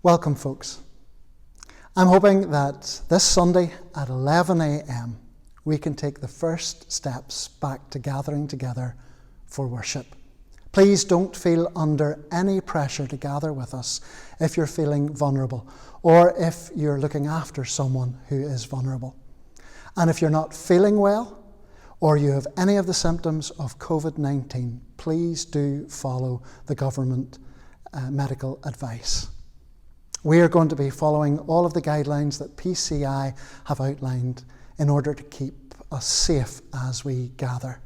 Welcome, folks. I'm hoping that this Sunday at 11 a.m. we can take the first steps back to gathering together for worship. Please don't feel under any pressure to gather with us if you're feeling vulnerable or if you're looking after someone who is vulnerable. And if you're not feeling well or you have any of the symptoms of COVID-19, please do follow the government medical advice. We are going to be following all of the guidelines that PCI have outlined in order to keep us safe as we gather.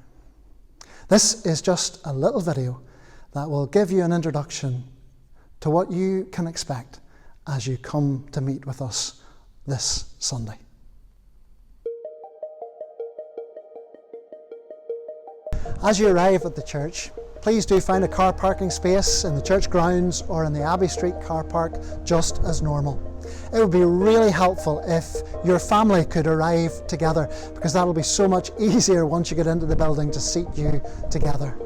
This is just a little video that will give you an introduction to what you can expect as you come to meet with us this Sunday. As you arrive at the church, please do find a car parking space in the church grounds or in the Abbey Street car park just as normal. It would be really helpful if your family could arrive together, because that'll be so much easier once you get into the building to seat you together.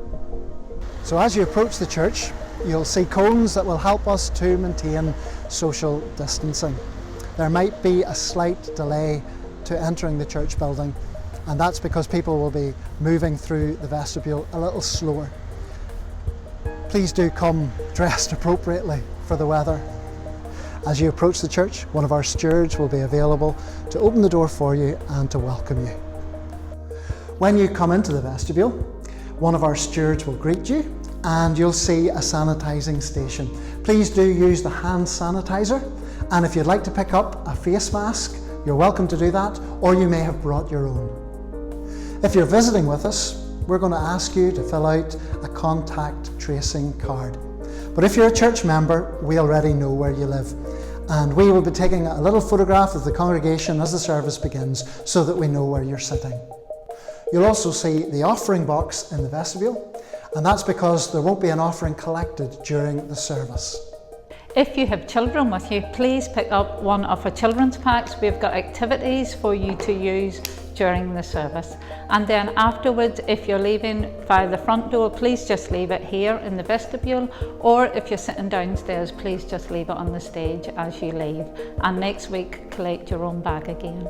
So as you approach the church, you'll see cones that will help us to maintain social distancing. There might be a slight delay to entering the church building, and that's because people will be moving through the vestibule a little slower. Please do come dressed appropriately for the weather. As you approach the church, one of our stewards will be available to open the door for you and to welcome you. When you come into the vestibule, one of our stewards will greet you and you'll see a sanitising station. Please do use the hand sanitizer, and if you'd like to pick up a face mask, you're welcome to do that, or you may have brought your own. If you're visiting with us, we're going to ask you to fill out a contact tracing card. But if you're a church member, we already know where you live, and we will be taking a little photograph of the congregation as the service begins so that we know where you're sitting. You'll also see the offering box in the vestibule, and that's because there won't be an offering collected during the service. If you have children with you, please pick up one of our children's packs. We've got activities for you to use during the service. And then afterwards, if you're leaving via the front door, please just leave it here in the vestibule, or if you're sitting downstairs, please just leave it on the stage as you leave. And next week, collect your own bag again.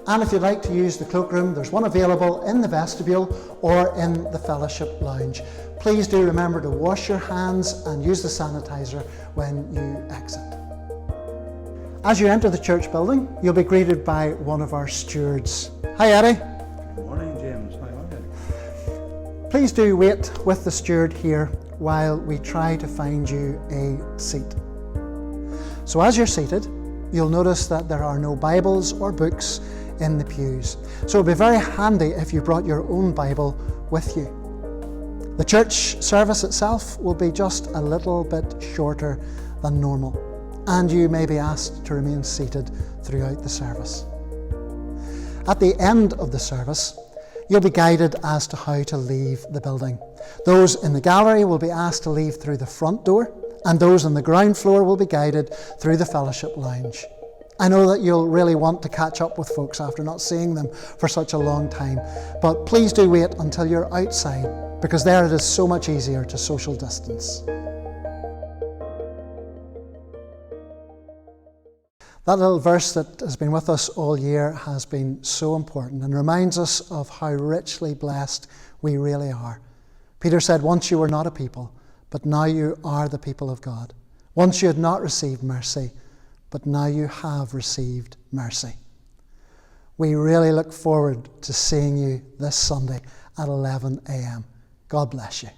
And if you'd like to use the cloakroom, there's one available in the vestibule or in the fellowship lounge. Please do remember to wash your hands and use the sanitizer when you exit. As you enter the church building, you'll be greeted by one of our stewards. Hi, Eddie. Good morning, James. How are you? Please do wait with the steward here while we try to find you a seat. So as you're seated, you'll notice that there are no Bibles or books in the pews. So it'll be very handy if you brought your own Bible with you. The church service itself will be just a little bit shorter than normal, and you may be asked to remain seated throughout the service. At the end of the service, you'll be guided as to how to leave the building. Those in the gallery will be asked to leave through the front door, and those on the ground floor will be guided through the fellowship lounge. I know that you'll really want to catch up with folks after not seeing them for such a long time, but please do wait until you're outside, because there it is so much easier to social distance. That little verse that has been with us all year has been so important and reminds us of how richly blessed we really are. Peter said, once you were not a people, but now you are the people of God. Once you had not received mercy, but now you have received mercy. We really look forward to seeing you this Sunday at 11 a.m. God bless you.